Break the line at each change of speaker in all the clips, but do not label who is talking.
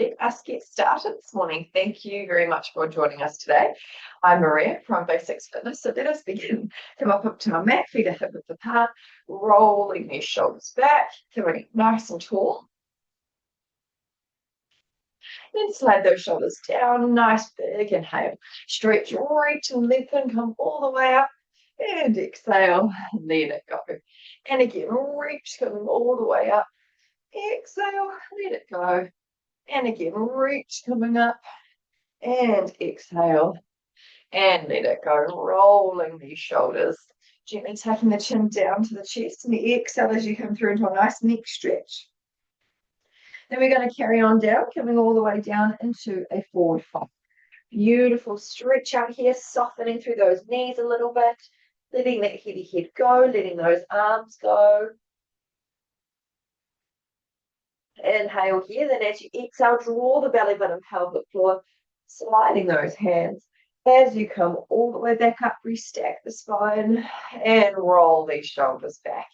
Let us get started this morning. Thank you very much for joining us today. I'm Maria from Basics Fitness. So let us begin. Come up to our mat, feet are hip width apart, rolling these shoulders back, coming nice and tall. Then slide those shoulders down, nice big inhale. Stretch, reach and lengthen, come all the way up. And exhale, let it go. And again, reach, coming all the way up. Exhale, let it go. And again, reach coming up and exhale and let it go, rolling these shoulders. Gently taking the chin down to the chest and the exhale as you come through into a nice neck stretch. Then we're going to carry on down, coming all the way down into a forward fold. Beautiful stretch out here, softening through those knees a little bit, letting that heavy head go, letting those arms go. Inhale here, then as you exhale, draw the belly button, pelvic floor, sliding those hands. As you come all the way back up, restack the spine and roll these shoulders back.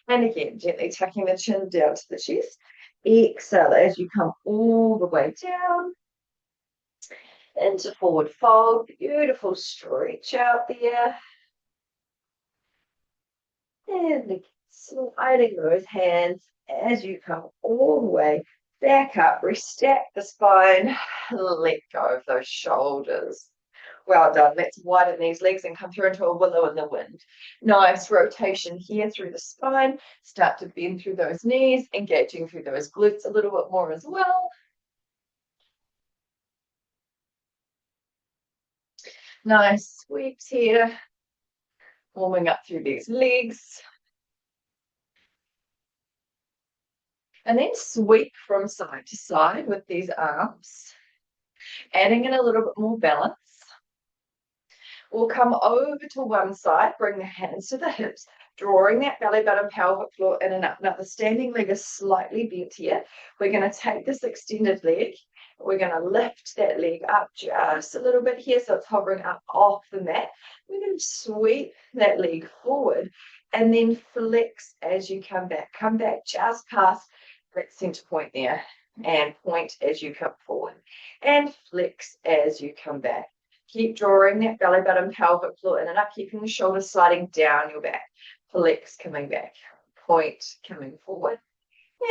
And again, gently tucking the chin down to the chest. Exhale as you come all the way down into forward fold. Beautiful stretch out there. And sliding those hands as you come all the way back up, restack the spine, let go of those shoulders. Well done. Let's widen these legs and come through into a willow in the wind. Nice rotation here through the spine. Start to bend through those knees, engaging through those glutes a little bit more as well. Nice sweeps here. Warming up through these legs. And then sweep from side to side with these arms, adding in a little bit more balance. We'll come over to one side, bring the hands to the hips, drawing that belly button, pelvic floor in and up. Now the standing leg is slightly bent here. We're going to take this extended leg. We're going to lift that leg up just a little bit here so it's hovering up off the mat. We're going to sweep that leg forward and then flex as you come back. Come back just past that center point there and point as you come forward and flex as you come back. Keep drawing that belly button, pelvic floor in and up, keeping the shoulders sliding down your back. Flex coming back, point coming forward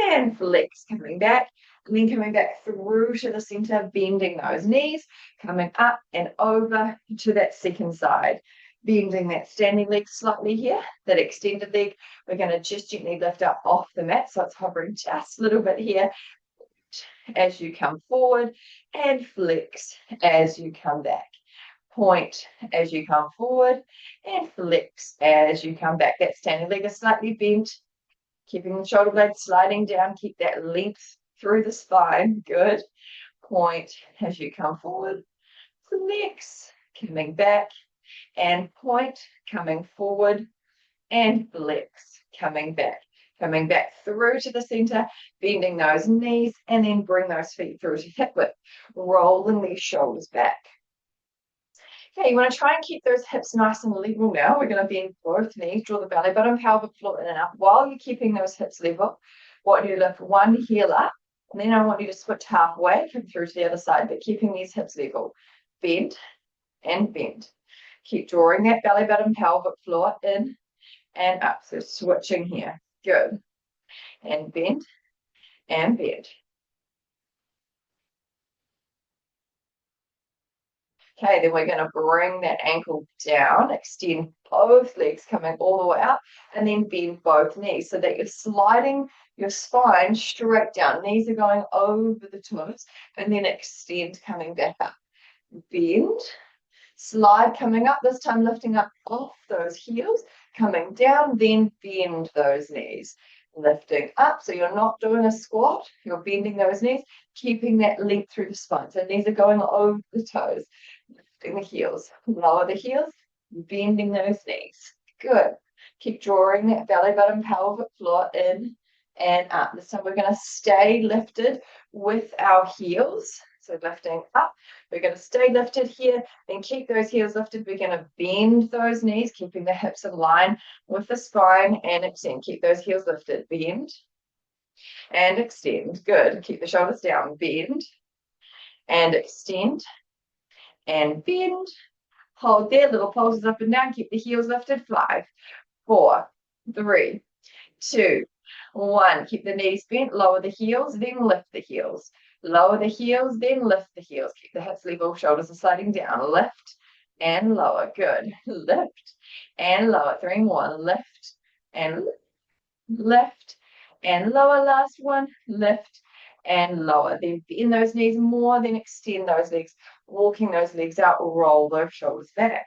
and flex coming back. And then coming back through to the center, bending those knees, coming up and over to that second side. Bending that standing leg slightly here, that extended leg, we're going to just gently lift up off the mat so it's hovering just a little bit here as you come forward and flex as you come back. Point as you come forward and flex as you come back. That standing leg is slightly bent, keeping the shoulder blades sliding down, keep that length through the spine. Good. Point as you come forward, flex, coming back, and point, coming forward, and flex, coming back through to the center, bending those knees, and then bring those feet through to hip width, rolling these shoulders back. Okay, you want to try and keep those hips nice and level now. We're going to bend both knees, draw the belly button, pelvic floor in and up. While you're keeping those hips level, what you lift one heel up, and then I want you to switch halfway, come through to the other side, but keeping these hips level. Bend and bend. Keep drawing that belly button, pelvic floor in and up. So switching here. Good. And bend and bend. Okay, then we're going to bring that ankle down, extend both legs coming all the way up, and then bend both knees so that you're sliding your spine straight down. Knees are going over the toes, and then extend coming back up. Bend. Slide coming up, this time lifting up off those heels, coming down, then bend those knees. Lifting up, so you're not doing a squat, you're bending those knees, keeping that length through the spine. So knees are going over the toes, lifting the heels, lower the heels, bending those knees. Good. Keep drawing that belly button, pelvic floor in and up. This time we're going to stay lifted with our heels. So lifting up, we're going to stay lifted here and keep those heels lifted. We're going to bend those knees, keeping the hips in line with the spine and extend. Keep those heels lifted, bend and extend. Good. Keep the shoulders down, bend and extend and bend. Hold there, little pulses up and down, keep the heels lifted. 5, 4, 3, 2, 1. Keep the knees bent, lower the heels, then lift the heels. Lower the heels, then lift the heels. Keep the hips level, shoulders are sliding down. Lift and lower. Good. Lift and lower. 3 more. Lift and lift and lower. Last one. Lift and lower. Then bend those knees more, then extend those legs. Walking those legs out, roll those shoulders back.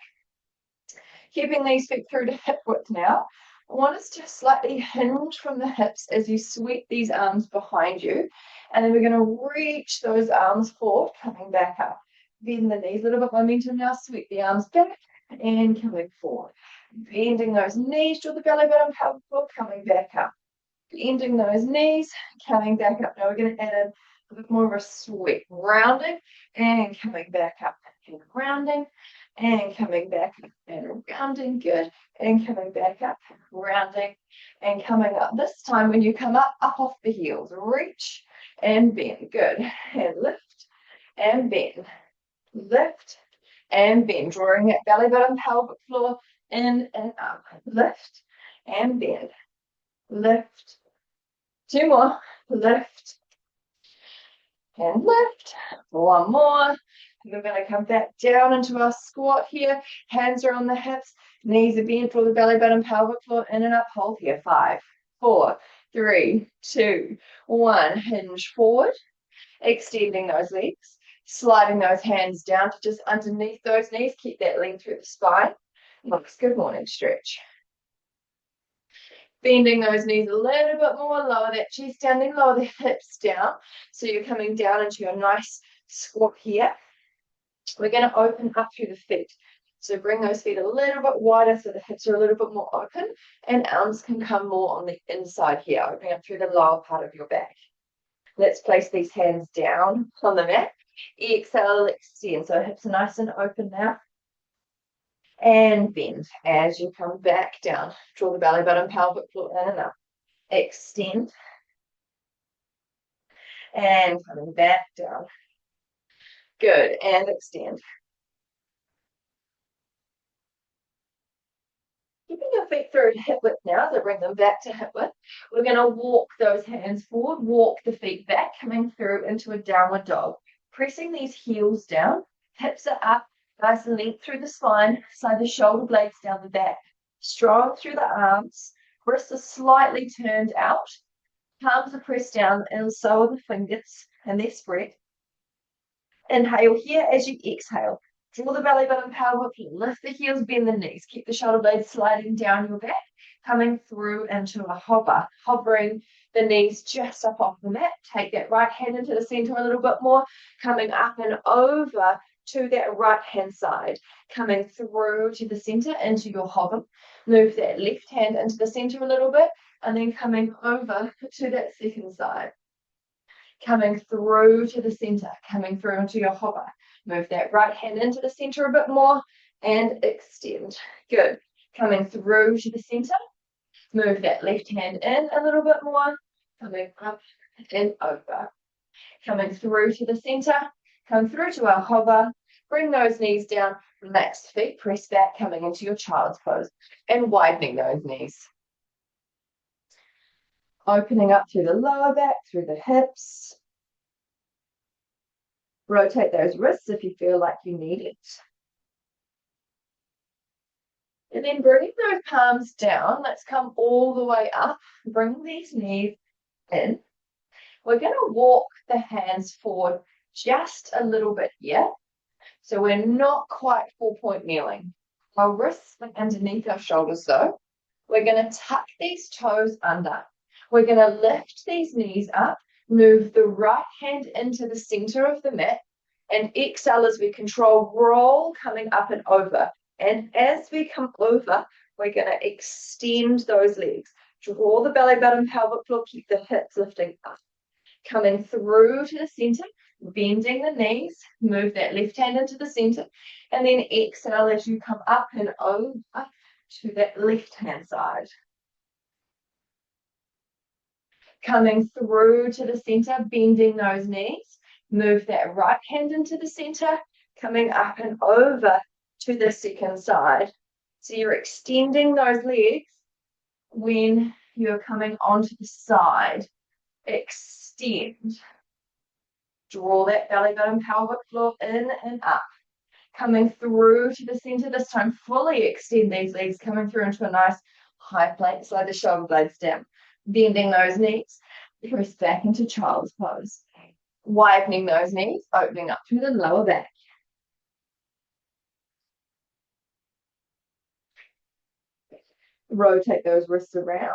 Keeping these feet through to hip width now. I want us to slightly hinge from the hips as you sweep these arms behind you. And then we're going to reach those arms forward, coming back up. Bend the knees, a little bit momentum now. Sweep the arms back and coming forward. Bending those knees, draw the belly button, pelvic floor, coming back up. Bending those knees, coming back up. Now we're going to add in a bit more of a sweep. Rounding and coming back up. And rounding and coming back up and rounding. Good. And coming back up, rounding and coming up. This time when you come up off the heels, reach and bend. Good. And lift and bend. Lift and bend. Drawing that belly button, pelvic floor in and up. Lift and bend. Lift. 2 more. Lift and lift. 1 more. We're going to come back down into our squat here. Hands are on the hips. Knees are bent. Draw the belly button, pelvic floor in and up. Hold here. 5, 4, 3, 2, 1. Hinge forward. Extending those legs. Sliding those hands down to just underneath those knees. Keep that length through the spine. Looks good. Morning stretch. Bending those knees a little bit more. Lower that chest down. Then lower the hips down. So you're coming down into your nice squat here. We're going to open up through the feet. So bring those feet a little bit wider so the hips are a little bit more open and arms can come more on the inside here, opening up through the lower part of your back. Let's place these hands down on the mat. Exhale, extend. So hips are nice and open now. And bend as you come back down. Draw the belly button, pelvic floor in and up. Extend. And coming back down. Good. And extend. Keeping your feet through hip width now, so bring them back to hip width. We're going to walk those hands forward, walk the feet back, coming through into a downward dog. Pressing these heels down, hips are up, nice and length through the spine, slide the shoulder blades down the back. Strong through the arms, wrists are slightly turned out, palms are pressed down, and so are the fingers, and they're spread. Inhale here as you exhale. Draw the belly button, pelvic floor, lift the heels, bend the knees, keep the shoulder blades sliding down your back, coming through into a hover, hovering the knees just up off the mat. Take that right hand into the center a little bit more, coming up and over to that right hand side, coming through to the center into your hover. Move that left hand into the center a little bit, and then coming over to that second side. Coming through to the center, coming through into your hover. Move that right hand into the center a bit more and extend. Good. Coming through to the center. Move that left hand in a little bit more. Coming up and over. Coming through to the center. Come through to our hover. Bring those knees down. Relax the feet. Press back. Coming into your child's pose. And widening those knees. Opening up through the lower back, through the hips. Rotate those wrists if you feel like you need it. And then bringing those palms down, let's come all the way up. Bring these knees in. We're going to walk the hands forward just a little bit here. So we're not quite 4-point kneeling. Our wrists are underneath our shoulders though. We're going to tuck these toes under. We're going to lift these knees up, move the right hand into the center of the mat, and exhale as we control, roll coming up and over. And as we come over, we're going to extend those legs. Draw the belly button, pelvic floor, keep the hips lifting up. Coming through to the center, bending the knees, move that left hand into the center, and then exhale as you come up and over to that left hand side. Coming through to the center, bending those knees, Move that right hand into the center, coming up and over to the second side. So you're extending those legs when you're coming onto the side. Extend. Draw that belly button pelvic floor in and up. Coming through to the center this time. Fully extend these legs, coming through into a nice high plank. Slide the shoulder blades down. Bending those knees. Press back into child's pose. Widening those knees, opening up through the lower back. Rotate those wrists around.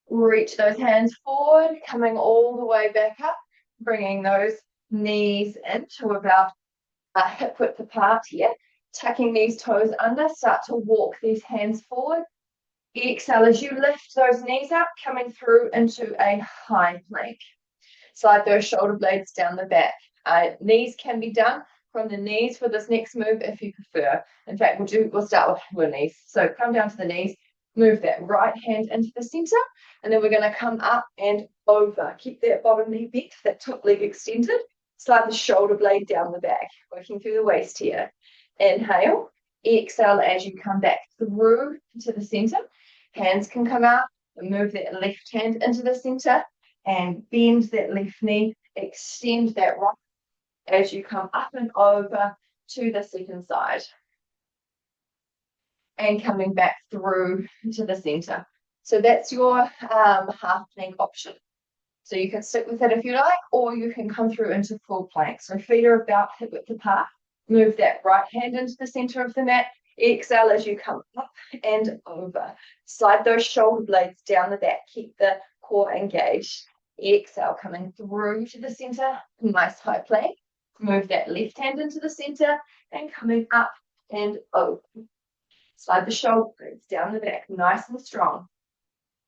Reach those hands forward, coming all the way back up, bringing those knees into about a hip width apart here. Tucking these toes under, start to walk these hands forward. Exhale as you lift those knees up, coming through into a high plank. Slide those shoulder blades down the back. Knees can be done from the knees for this next move if you prefer. In fact, we'll start with your knees. So come down to the knees, move that right hand into the center, and then we're going to come up and over. Keep that bottom knee bent, that top leg extended. Slide the shoulder blade down the back, working through the waist here. Inhale, exhale as you come back through to the center. Hands can come out, and move that left hand into the center, and bend that left knee, extend that right as you come up and over to the second side. And coming back through to the center. So that's your half plank option. So you can stick with it if you like, or you can come through into full plank. So feet are about hip width apart. Move that right hand into the center of the mat. Exhale as you come up and over. Slide those shoulder blades down the back. Keep the core engaged. Exhale, coming through to the center. Nice high plank. Move that left hand into the center and coming up and over. Slide the shoulder blades down the back, nice and strong.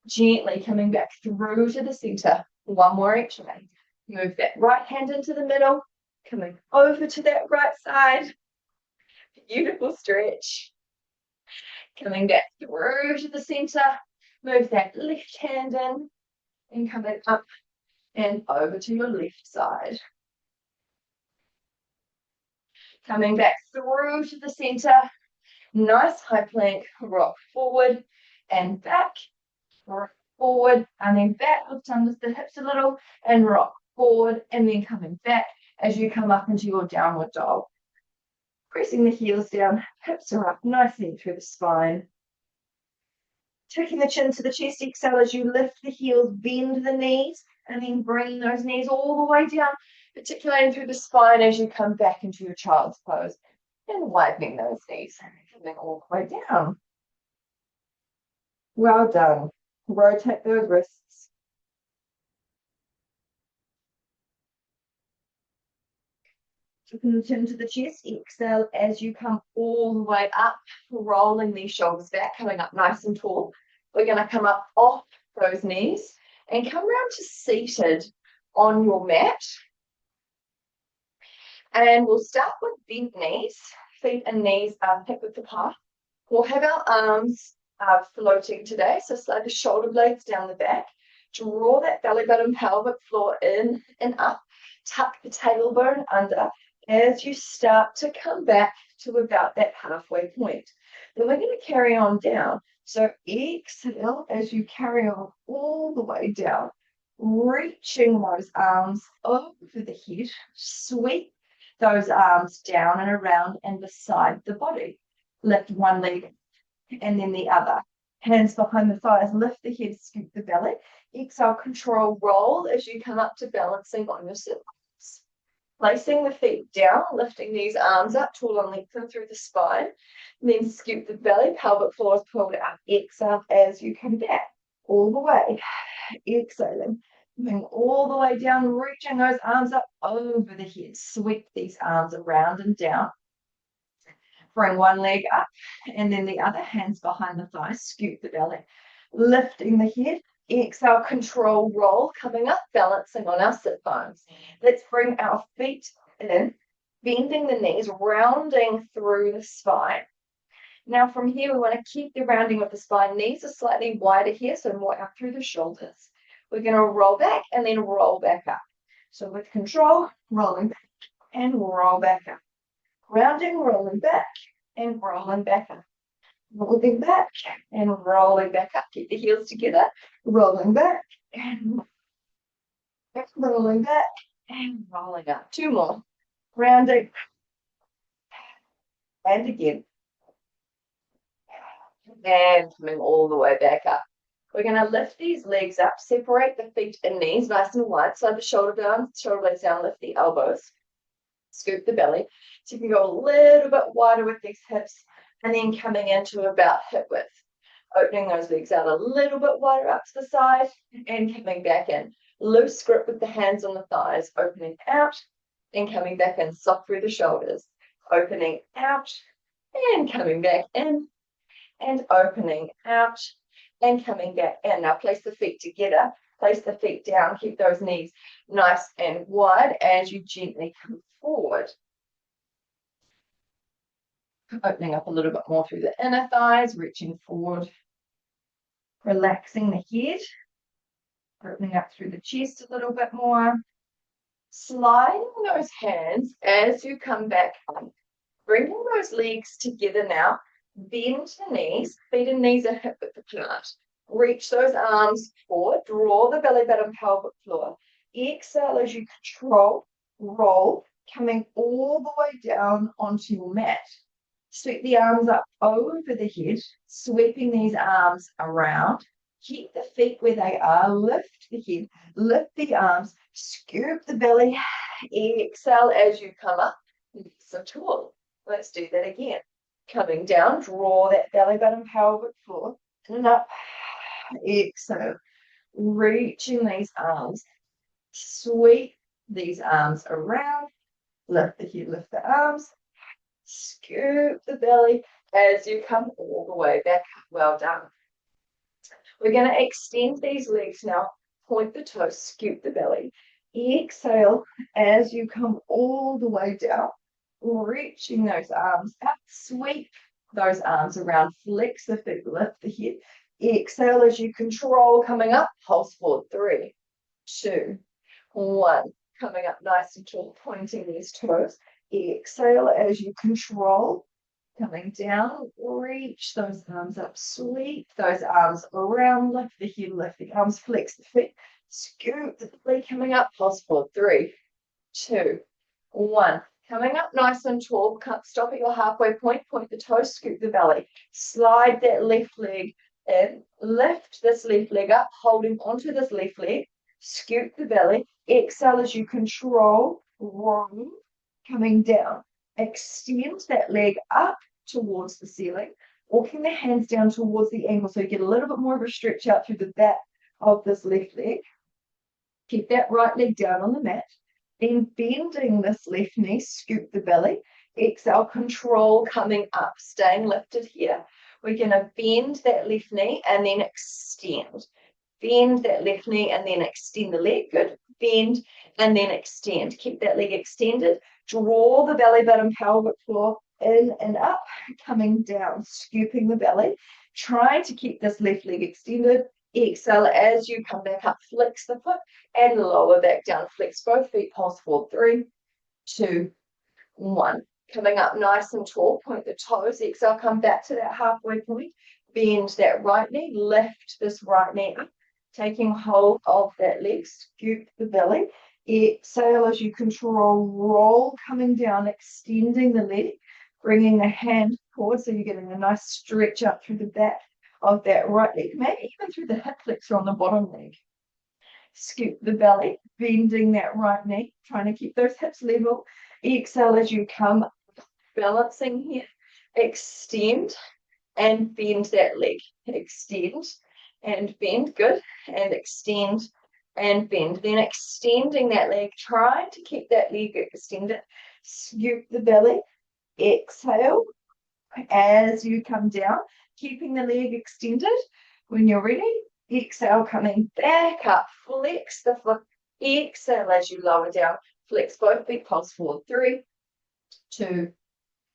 Gently coming back through to the center. One more each way. Move that right hand into the middle, coming over to that right side. Beautiful stretch. Coming back through to the center. Move that left hand in and coming up and over to your left side. Coming back through to the center. Nice high plank, rock forward and back, rock forward and then back, lift under the hips a little and rock forward and then coming back as you come up into your downward dog. Pressing the heels down, hips are up nicely through the spine. Taking the chin to the chest, exhale as you lift the heels, bend the knees and then bring those knees all the way down, articulating through the spine as you come back into your child's pose. And widening those knees, coming all the way down. Well done. Rotate those wrists. Taking the chin to the chest, exhale as you come all the way up, rolling these shoulders back, coming up nice and tall. We're going to come up off those knees and come round to seated on your mat. And we'll start with bent knees. Feet and knees are hip width apart. We'll have our arms floating today. So slide the shoulder blades down the back. Draw that belly button pelvic floor in and up. Tuck the tailbone under as you start to come back to about that halfway point. Then we're going to carry on down. So exhale as you carry on all the way down. Reaching those arms over the head. Sweep those arms down and around and beside the body. Lift one leg and then the other. Hands behind the thighs, lift the head, scoop the belly. Exhale, control, roll as you come up to balancing on your sit bones. Placing the feet down, lifting these arms up, tall and lengthen through the spine. And then scoop the belly, pelvic floor is pulled out. Exhale as you come back, all the way. Exhaling. Moving all the way down, reaching those arms up over the head. Sweep these arms around and down. Bring one leg up and then the other, hands behind the thighs, scoop the belly. Lifting the head, exhale, control, roll, coming up, balancing on our sit bones. Let's bring our feet in, bending the knees, rounding through the spine. Now from here, we want to keep the rounding of the spine. Knees are slightly wider here, so more out through the shoulders. We're going to roll back and then roll back up. So with control, rolling back and roll back up. Rounding, rolling back and rolling back up. Rolling back and rolling back up. Keep the heels together. Rolling back and rolling back and rolling up. Two more. Rounding. And again. And coming all the way back up. We're going to lift these legs up, separate the feet and knees nice and wide. Slide the shoulder blades down, lift the elbows, scoop the belly. So you can go a little bit wider with these hips and then coming into about hip width. Opening those legs out a little bit wider up to the side and coming back in. Loose grip with the hands on the thighs, opening out and coming back in. Soft through the shoulders, opening out and coming back in and opening out and coming back in. Now place the feet together, place the feet down, keep those knees nice and wide as you gently come forward. Opening up a little bit more through the inner thighs, reaching forward, relaxing the head, opening up through the chest a little bit more, sliding those hands as you come back up, bringing those legs together now, bend the knees, feet and knees are hip width apart. Reach those arms forward, draw the belly button pelvic floor. Exhale as you control, roll, coming all the way down onto your mat. Sweep the arms up over the head, sweeping these arms around. Keep the feet where they are, lift the head, lift the arms, scoop the belly. Exhale as you come up, so tall. Let's do that again. Coming down, draw that belly button pelvic floor, and up. Exhale, reaching these arms, sweep these arms around, lift the head, lift the arms, scoop the belly as you come all the way back up. Well done. We're going to extend these legs now, point the toes, scoop the belly. Exhale as you come all the way down, reaching those arms up, sweep those arms around, flex the feet, lift the head. Exhale as you control, coming up, pulse forward. 3, 2, 1. Coming up nice and tall, pointing these toes. Exhale as you control, coming down, reach those arms up, sweep those arms around, lift the head, lift the arms, flex the feet, scoop the belly, coming up, pulse forward. 3, 2, 1. Coming up nice and tall, stop at your halfway point, point the toes, scoop the belly. Slide that left leg in, lift this left leg up, holding onto this left leg, scoop the belly. Exhale as you control, roll, coming down. Extend that leg up towards the ceiling, walking the hands down towards the ankle so you get a little bit more of a stretch out through the back of this left leg. Keep that right leg down on the mat. Then bending this left knee, scoop the belly. Exhale, control, coming up, staying lifted here. We're going to bend that left knee and then extend. Bend that left knee and then extend the leg. Good. Bend and then extend. Keep that leg extended. Draw the belly button pelvic floor in and up, coming down, scooping the belly. Trying to keep this left leg extended. Exhale as you come back up, flex the foot and lower back down. Flex both feet, pulse forward. 3, 2, 1. Coming up nice and tall, point the toes. Exhale, come back to that halfway point. Bend that right knee, lift this right knee up, taking hold of that leg, scoop the belly. Exhale as you control, roll, coming down, extending the leg, bringing the hand forward so you're getting a nice stretch up through the back of that right leg, maybe even through the hip flexor on the bottom leg. Scoop the belly, bending that right knee, trying to keep those hips level. Exhale as you come, balancing here. Extend and bend that leg. Extend and bend. Good. And extend and bend. Then extending that leg, trying to keep that leg extended. Scoop the belly. Exhale as you come down, keeping the leg extended. When you're ready, exhale, coming back up. Flex the foot. Exhale as you lower down. Flex both feet, pulse forward. 3, 2,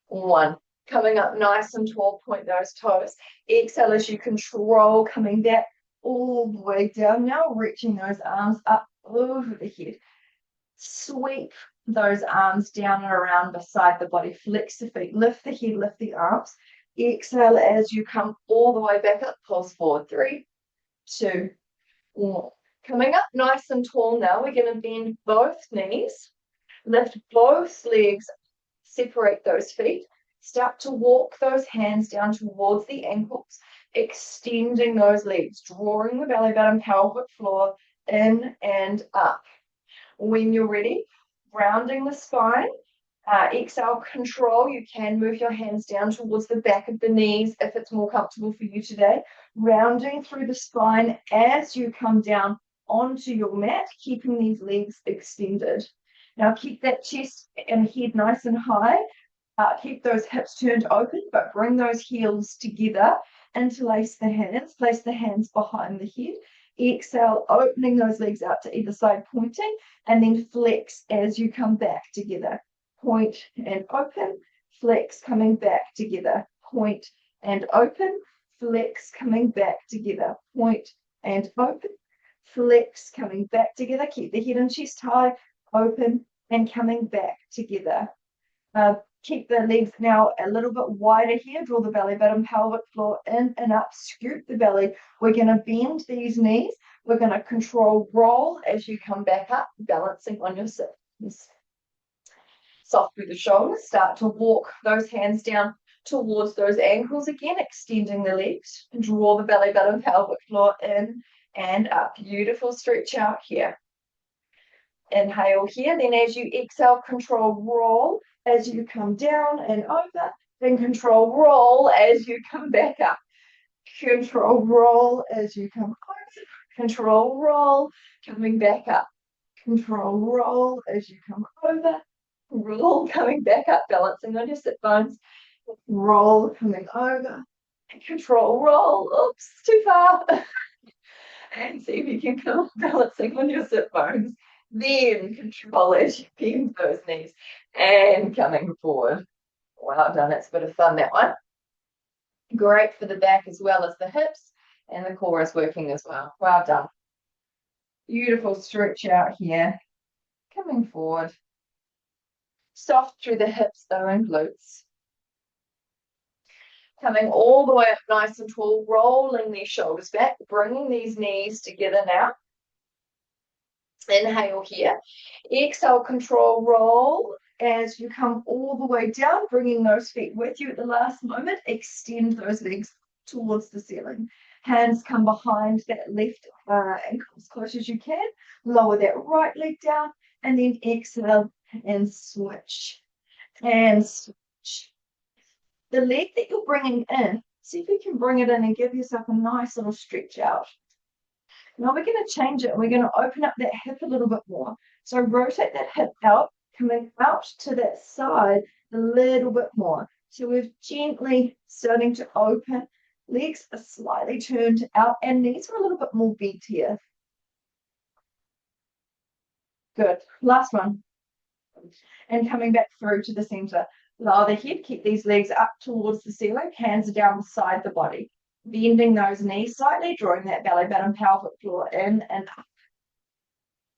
1. Coming up nice and tall, point those toes. Exhale as you control, coming back. all the way down now, reaching those arms up over the head. Sweep those arms down and around beside the body. Flex the feet, lift the head, lift the arms. Exhale as you come all the way back up, pulse forward. 3, 2, 1. Coming up nice and tall now, we're going to bend both knees, lift both legs, separate those feet, start to walk those hands down towards the ankles, extending those legs, drawing the belly button, pelvic floor in and up. When you're ready, rounding the spine, exhale, control. You can move your hands down towards the back of the knees if it's more comfortable for you today. Rounding through the spine as you come down onto your mat, keeping these legs extended. Now keep that chest and head nice and high. Keep those hips turned open, but bring those heels together. Interlace the hands, place the hands behind the head. Exhale, opening those legs out to either side, pointing, and then flex as you come back together. Point and open, flex, coming back together. Point and open, flex, coming back together. Point and open, flex, coming back together. Keep the head and chest high, open, and coming back together. Keep the legs now a little bit wider here. Draw the belly button, pelvic floor in and up. Scoop the belly. We're going to bend these knees. We're going to control roll as you come back up, balancing on your hips. Soft through the shoulders. Start to walk those hands down towards those ankles again, extending the legs. Draw the belly button, pelvic floor in and up. Beautiful stretch out here. Inhale here. Then as you exhale, control roll as you come down and over, then control roll as you come back up. Control roll as you come over, control roll, coming back up. Control roll as you come over, roll, coming back up, balancing on your sit bones, roll, coming over, and control roll, oops, too far. And see if you can come up, balancing on your sit bones. Then control as you bend those knees and coming forward. Well done. It's a bit of fun, that one. Great for the back as well as the hips, and the core is working as well. Well done. Beautiful stretch out here. Coming forward. Soft through the hips though and glutes. Coming all the way up nice and tall, rolling these shoulders back, bringing these knees together now. Inhale here. Exhale, control roll as you come all the way down, bringing those feet with you at the last moment. Extend those legs towards the ceiling. Hands come behind that left ankle as close as you can. Lower that right leg down and then exhale and switch. And switch. The leg that you're bringing in, see if you can bring it in and give yourself a nice little stretch out. Now we're going to change it. We're going to open up that hip a little bit more. So rotate that hip out, coming out to that side a little bit more. So we're gently starting to open. Legs are slightly turned out and knees are a little bit more bent here. Good. Last one. And coming back through to the center. Lower the head. Keep these legs up towards the ceiling. Hands are down beside the body. Bending those knees slightly, drawing that belly button, pelvic floor in and up.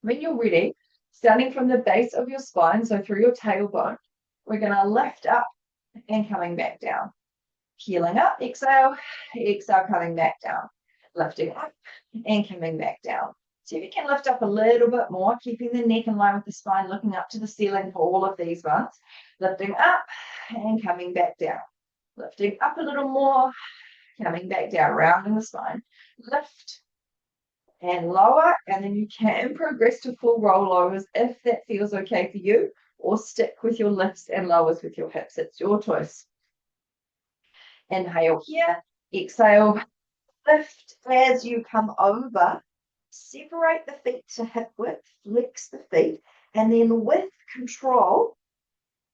When you're ready, starting from the base of your spine, so through your tailbone, we're going to lift up and coming back down. Heeling up, exhale, exhale, coming back down. Lifting up and coming back down. So if you can lift up a little bit more, keeping the neck in line with the spine, looking up to the ceiling for all of these ones. Lifting up and coming back down. Lifting up a little more, coming back down, rounding the spine. Lift and lower, and then you can progress to full rollovers if that feels okay for you, or stick with your lifts and lowers with your hips. It's your choice. Inhale here, exhale, lift as you come over. Separate the feet to hip width, flex the feet, and then with control,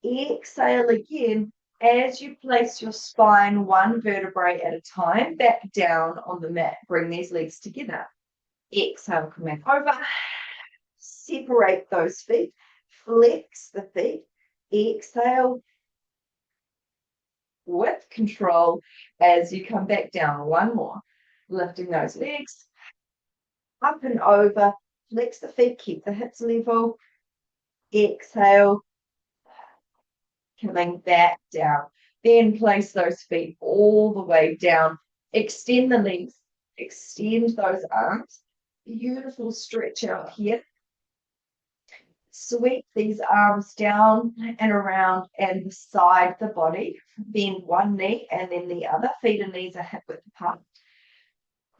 exhale again as you place your spine one vertebrae at a time back down on the mat. Bring these legs together. Exhale, come back over. Separate those feet. Flex the feet. Exhale with control as you come back down. One more. Lifting those legs. Up and over, flex the feet, keep the hips level. Exhale, coming back down. Then place those feet all the way down. Extend the legs, extend those arms. Beautiful stretch out here. Sweep these arms down and around and beside the body. Bend one knee and then the other. Feet and knees are hip width apart.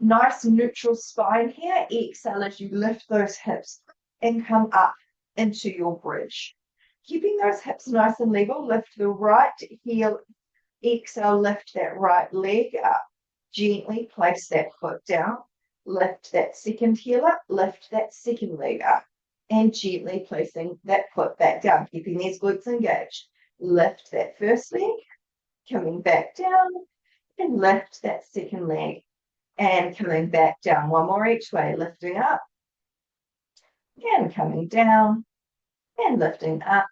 Nice neutral spine here. Exhale as you lift those hips and come up into your bridge. Keeping those hips nice and level, lift the right heel. Exhale, lift that right leg up. Gently place that foot down. Lift that second heel up. Lift that second leg up. And gently placing that foot back down, keeping these glutes engaged. Lift that first leg, coming back down, and lift that second leg. And coming back down. One more each way, lifting up, and coming down, and lifting up,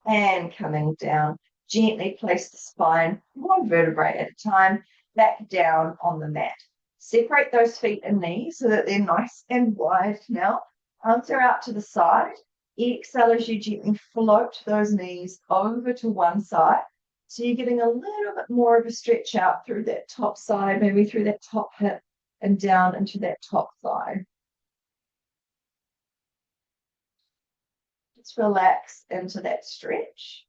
and coming down. Gently place the spine, one vertebrae at a time, back down on the mat. Separate those feet and knees so that they're nice and wide now. Arms are out to the side. Exhale as you gently float those knees over to one side. So you're getting a little bit more of a stretch out through that top side, maybe through that top hip and down into that top thigh. Just relax into that stretch.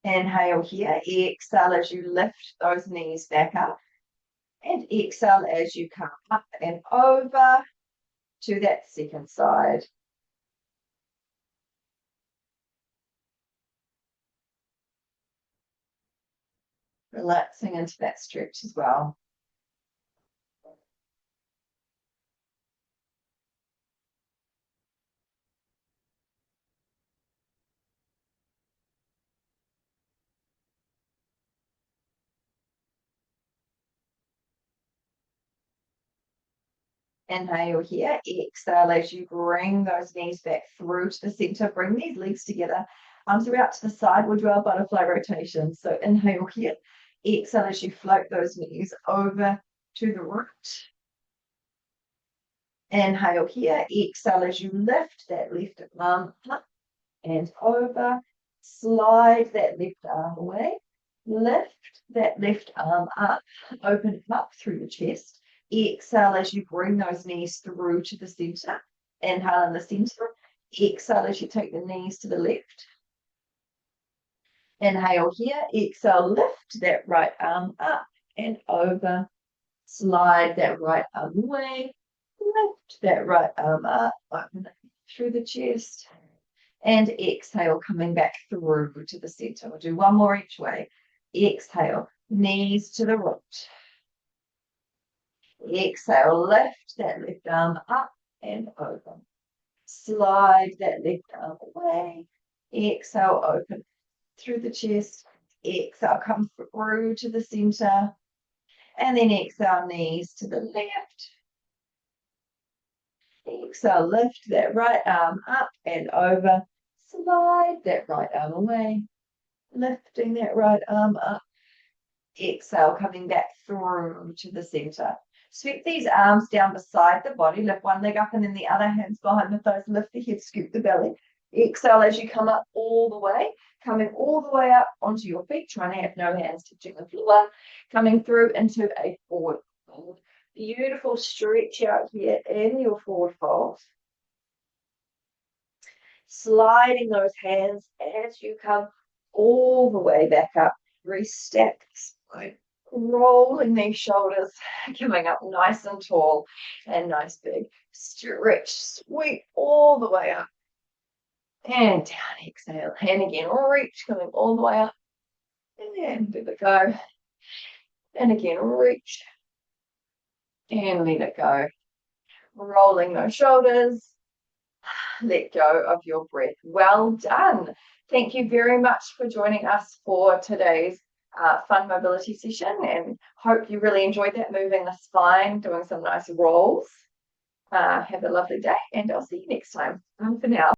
Inhale here, exhale as you lift those knees back up, and exhale as you come up and over to that second side. Relaxing into that stretch as well. Inhale here, exhale as you bring those knees back through to the center. Bring these legs together. Arms are out to the side. We'll do our butterfly rotation. So inhale here, exhale as you float those knees over to the right. Inhale here, exhale as you lift that left arm up and over. Slide that left arm away. Lift that left arm up. Open it up through the chest. Exhale as you bring those knees through to the center. Inhale in the center. Exhale as you take the knees to the left. Inhale here. Exhale, lift that right arm up and over. Slide that right arm away. Lift that right arm up. Open it through the chest. And exhale, coming back through to the center. We'll do one more each way. Exhale, knees to the right. Exhale, lift that left arm up and over. Slide that left arm away. Exhale, open through the chest. Exhale, come through to the center. And then exhale, knees to the left. Exhale, lift that right arm up and over. Slide that right arm away. Lifting that right arm up. Exhale, coming back through to the center. Sweep these arms down beside the body. Lift one leg up and then the other hand's behind the thighs. Lift the head, scoop the belly. Exhale as you come up all the way. Coming all the way up onto your feet. Trying to have no hands touching the floor. Coming through into a forward fold. Beautiful stretch out here in your forward fold. Sliding those hands as you come all the way back up. Restack the spine. Rolling these shoulders, coming up nice and tall and nice big. Stretch, sweep all the way up. And down, exhale. And again, reach, coming all the way up. And let it go. And again, reach. And let it go. Rolling those shoulders. Let go of your breath. Well done. Thank you very much for joining us for today's fun mobility session, and hope you really enjoyed that, moving the spine, doing some nice rolls. Have a lovely day, and I'll see you next time. For now.